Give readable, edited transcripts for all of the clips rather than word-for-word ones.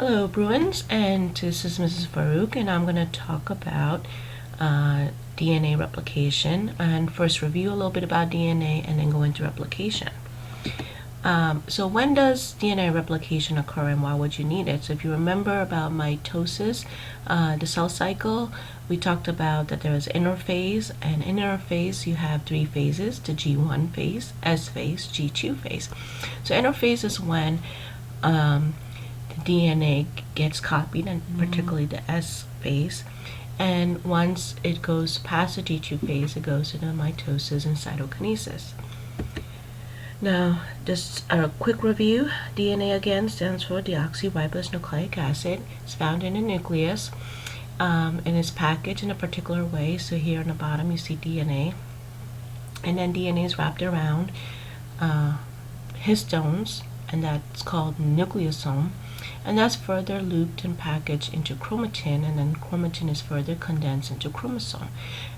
Hello Bruins, and this is Mrs. Farouk, and I'm going to talk about DNA replication, and first review a little bit about DNA and then go into replication. So when does DNA replication occur and why would you need it? So if you remember about mitosis, the cell cycle, we talked about that there is interphase, and in interphase you have three phases: the G1 phase, S phase, G2 phase. So interphase is when the DNA gets copied, and particularly the S phase, and once it goes past the G2 phase, it goes into mitosis and cytokinesis. Now, just a quick review. DNA again stands for deoxyribonucleic acid. It's found in the nucleus and is packaged in a particular way. So here on the bottom you see DNA, and then DNA is wrapped around histones, and that's called nucleosome, and that's further looped and packaged into chromatin, and then chromatin is further condensed into chromosome.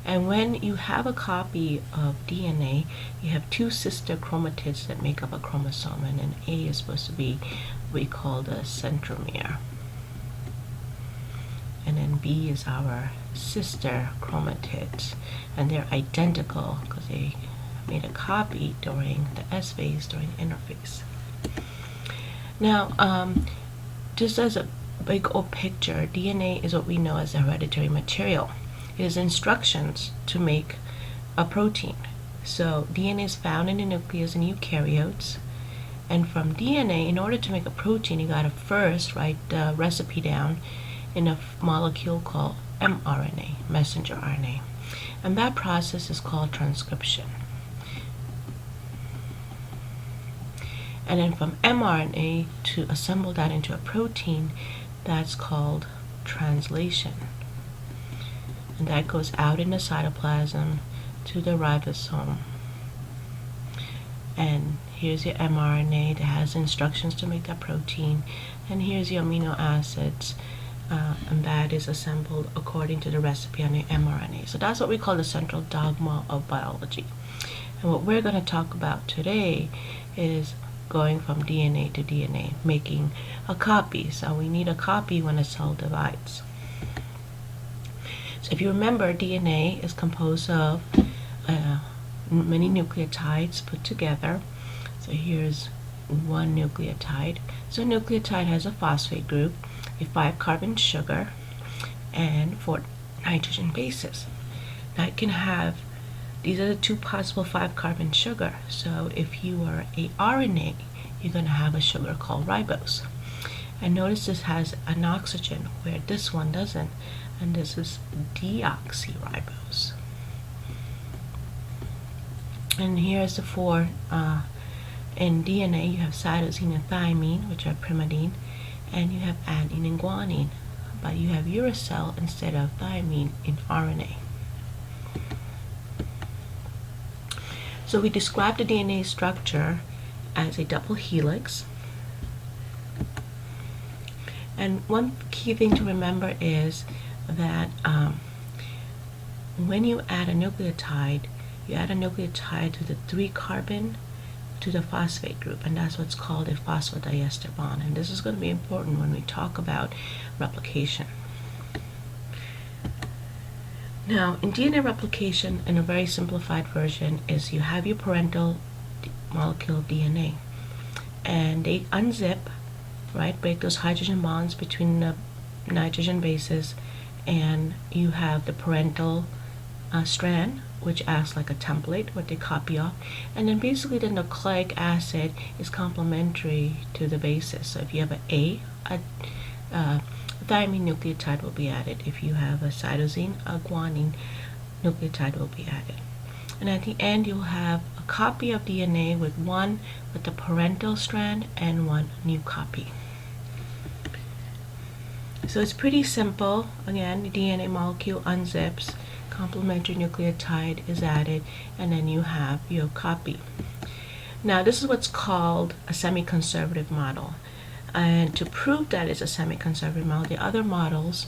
And when you have a copy of DNA, you have two sister chromatids that make up a chromosome, and then A is supposed to be what we call the centromere, and then B is our sister chromatids, and they're identical because they made a copy during the S phase, during the interphase. Now, just as a big old picture, DNA is what we know as hereditary material. It is instructions to make a protein. So DNA is found in the nucleus in eukaryotes, and from DNA, in order to make a protein, you gotta first write the recipe down in a molecule called mRNA, messenger RNA, and that process is called transcription. And then from mRNA to assemble that into a protein, that's called translation. And that goes out in the cytoplasm to the ribosome. And here's your mRNA that has instructions to make that protein. And here's your amino acids, and that is assembled according to the recipe on the mRNA. So that's what we call the central dogma of biology. And what we're going to talk about today is going from DNA to DNA, making a copy. So we need a copy when a cell divides. So if you remember, DNA is composed of many nucleotides put together. So here's one nucleotide. So a nucleotide has a phosphate group, a 5-carbon sugar, and 4 nitrogen bases. Now it can have, these are the two possible 5-carbon sugar. So if you are a RNA, you're going to have a sugar called ribose. And notice this has an oxygen where this one doesn't, and this is deoxyribose. And here's the 4. In DNA, you have cytosine and thymine, which are pyrimidine, and you have adenine and guanine, but you have uracil instead of thymine in RNA. So we describe the DNA structure as a double helix. And one key thing to remember is that when you add a nucleotide, you add a nucleotide to the 3-carbon to the phosphate group, and that's what's called a phosphodiester bond. And this is going to be important when we talk about replication. Now, in DNA replication, in a very simplified version, is you have your parental molecule of DNA, and they unzip, right, break those hydrogen bonds between the nitrogen bases, and you have the parental strand, which acts like a template, what they copy off, and then basically the nucleic acid is complementary to the bases. So if you have a thymine nucleotide will be added. If you have a cytosine, a guanine nucleotide will be added. And at the end, you'll have a copy of DNA with one with the parental strand and one new copy. So it's pretty simple. Again, the DNA molecule unzips, complementary nucleotide is added, and then you have your copy. Now, this is what's called a semi-conservative model. And to prove that it's a semi-conservative model, the other models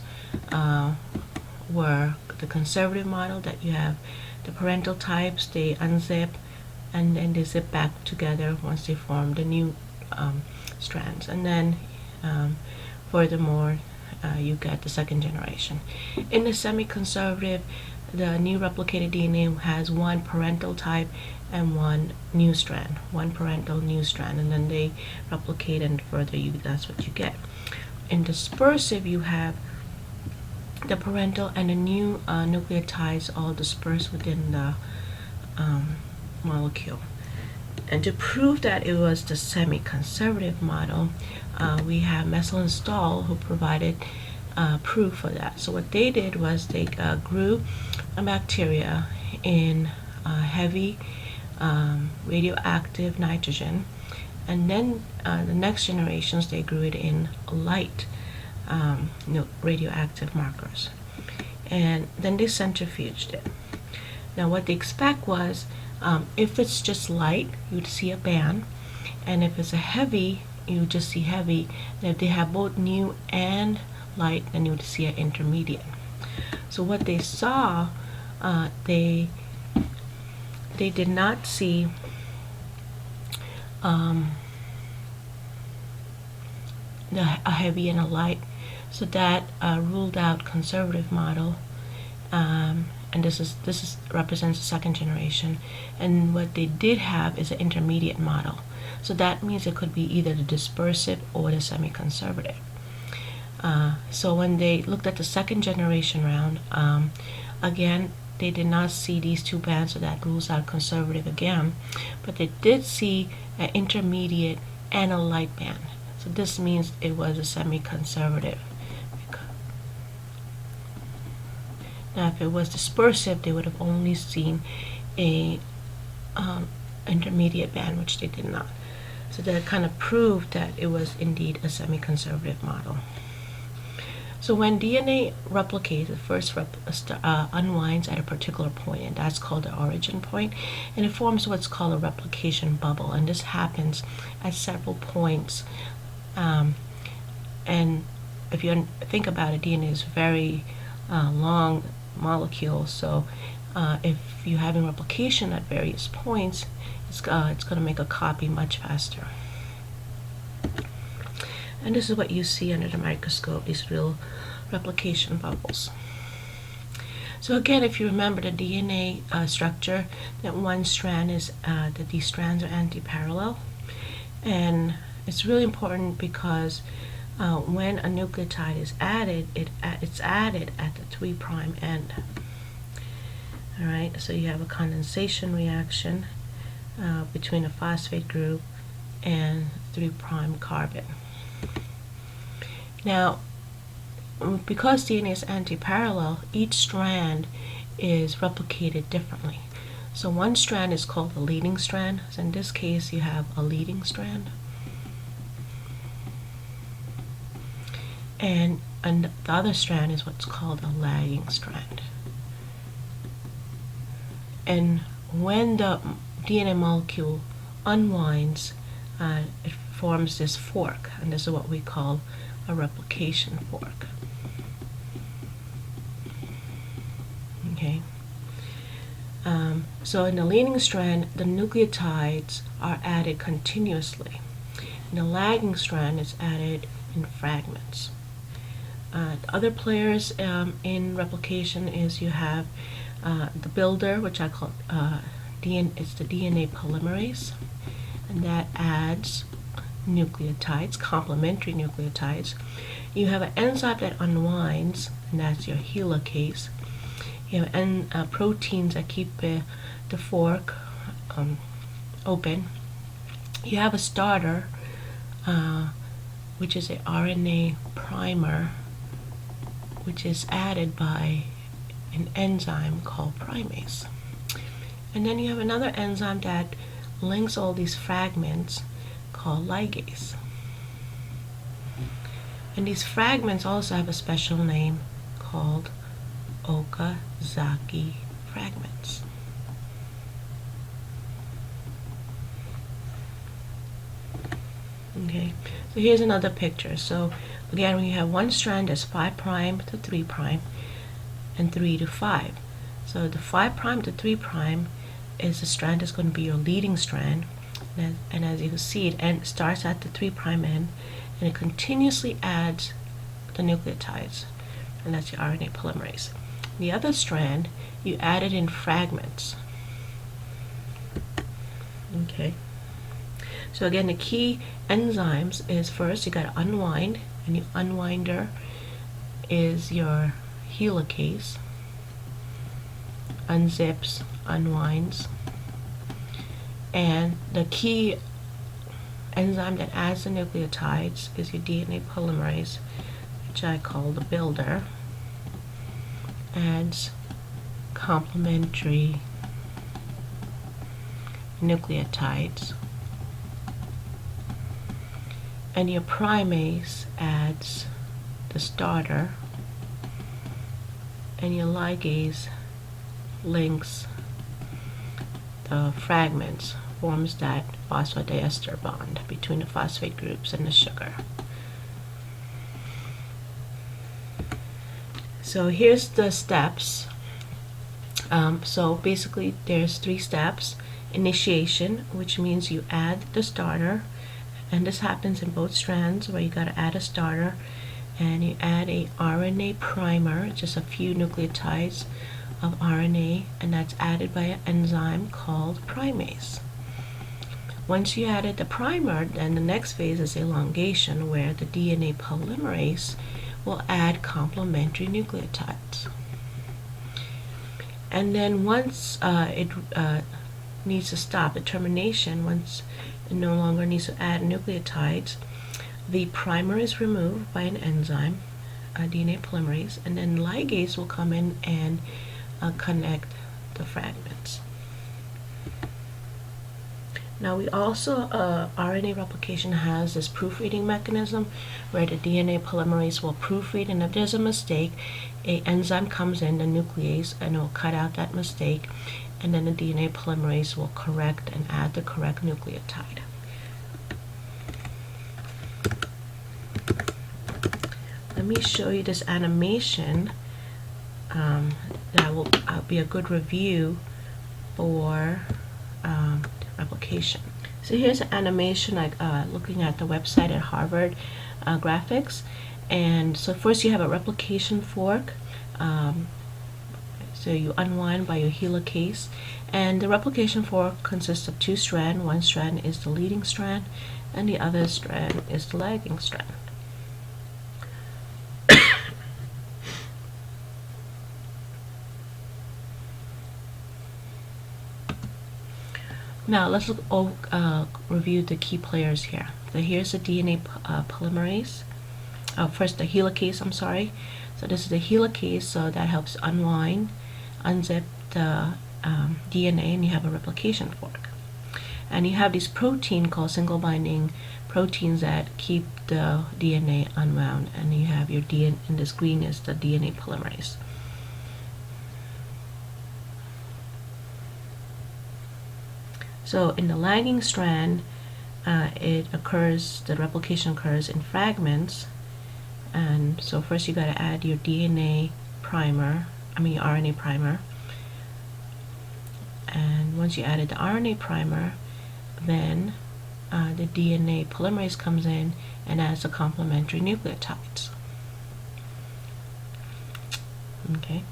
were the conservative model, that you have the parental types, they unzip, and then they zip back together once they form the new strands. And then furthermore, you get the second generation. In the semi-conservative, the new replicated DNA has one parental type and one new strand, one parental new strand, and then they replicate and further that's what you get. In dispersive, you have the parental and the new nucleotides all dispersed within the molecule. And to prove that it was the semi-conservative model, we have Messel and Stahl who provided proof for that. So what they did was they grew a bacteria in heavy radioactive nitrogen, and then the next generations they grew it in light radioactive markers, and then they centrifuged it. Now what they expect was if it's just light, you'd see a band, and if it's a heavy, you just see heavy, and if they have both new and light, then you would see an intermediate. So what they saw, they did not see a heavy and a light, so that ruled out conservative model, and this represents the second generation. And what they did have is an intermediate model, so that means it could be either the dispersive or the semi-conservative. So when they looked at the second generation round, again, they did not see these two bands, so that rules out conservative again, but they did see an intermediate and a light band. So this means it was a semi-conservative. Now if it was dispersive, they would have only seen a intermediate band, which they did not. So that kind of proved that it was indeed a semi-conservative model. So when DNA replicates, it first unwinds at a particular point, and that's called the origin point, and it forms what's called a replication bubble, and this happens at several points. And if you think about it, DNA is very long molecule, so if you're having replication at various points, it's going to make a copy much faster. And this is what you see under the microscope, these real replication bubbles. So again, if you remember the DNA structure, that one strand is that these strands are anti-parallel, and it's really important because when a nucleotide is added, it's added at the 3' end. All right, so you have a condensation reaction between a phosphate group and 3' carbon. Now, because DNA is anti-parallel, each strand is replicated differently. So one strand is called the leading strand. So in this case, you have a leading strand, and the other strand is what's called a lagging strand. And when the DNA molecule unwinds, it forms this fork, and this is what we call a replication fork. Okay. So in the leading strand, the nucleotides are added continuously. In the lagging strand, it's added in fragments. Other players in replication is you have the builder, which I call it's the DNA polymerase, and that adds nucleotides, complementary nucleotides. You have an enzyme that unwinds, and that's your helicase. You have proteins that keep the fork open. You have a starter, which is a RNA primer, which is added by an enzyme called primase. And then you have another enzyme that links all these fragments called ligase. And these fragments also have a special name called Okazaki fragments. Okay, so here's another picture. So again, when you have one strand that's 5' to 3' and 3 to 5. So the 5' to 3' is the strand that's going to be your leading strand, and as you can see, it starts at the 3' end, and it continuously adds the nucleotides, and that's your RNA polymerase. The other strand, you add it in fragments. Okay. So again, the key enzymes is first you got to unwind, and your unwinder is your helicase. Unzips, unwinds, and the key enzyme that adds the nucleotides is your DNA polymerase, which I call the builder. Adds complementary nucleotides, and your primase adds the starter, and your ligase links the fragments, forms that phosphodiester bond between the phosphate groups and the sugar. So here's the steps. So basically there's 3 steps. Initiation, which means you add the starter, and this happens in both strands where you got to add a starter, and you add a RNA primer, just a few nucleotides of RNA, and that's added by an enzyme called primase. Once you added the primer, then the next phase is elongation, where the DNA polymerase will add complementary nucleotides. And then once it needs to stop, the termination, once it no longer needs to add nucleotides, the primer is removed by an enzyme, DNA polymerase, and then ligase will come in and connect the fragments. Now we also, RNA replication has this proofreading mechanism where the DNA polymerase will proofread, and if there's a mistake, an enzyme comes in, the nuclease, and it will cut out that mistake, and then the DNA polymerase will correct and add the correct nucleotide. Let me show you this animation that will be a good review for replication. So here's an animation, like looking at the website at Harvard Graphics. And so first you have a replication fork. So you unwind by your helicase, and the replication fork consists of 2 strands. One strand is the leading strand, and the other strand is the lagging strand. Now let's review the key players here. So here's the DNA polymerase. First the helicase, I'm sorry. So this is the helicase, so that helps unwind, unzip the DNA, and you have a replication fork. And you have these protein called single binding proteins that keep the DNA unwound, and you have your DNA, in this green is the DNA polymerase. So in the lagging strand, the replication occurs in fragments. And so first you got to add your DNA primer, your RNA primer. And once you added the RNA primer, then the DNA polymerase comes in and adds the complementary nucleotides. Okay.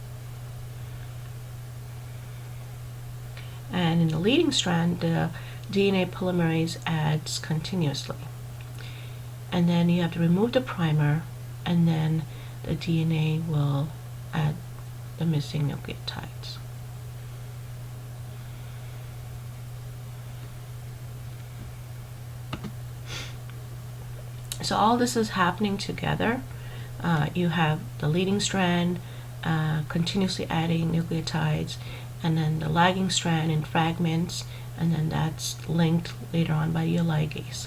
And in the leading strand, the DNA polymerase adds continuously. And then you have to remove the primer, and then the DNA will add the missing nucleotides. So all this is happening together. You have the leading strand continuously adding nucleotides, and then the lagging strand in fragments, and then that's linked later on by your ligase.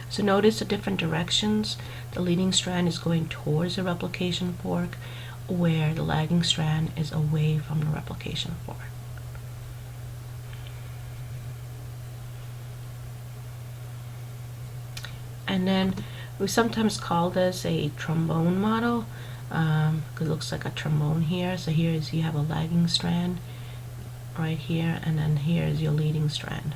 So notice the different directions. The leading strand is going towards the replication fork, where the lagging strand is away from the replication fork. And then we sometimes call this a trombone model, because it looks like a trombone here. So here is, you have a lagging strand right here, and then here is your leading strand.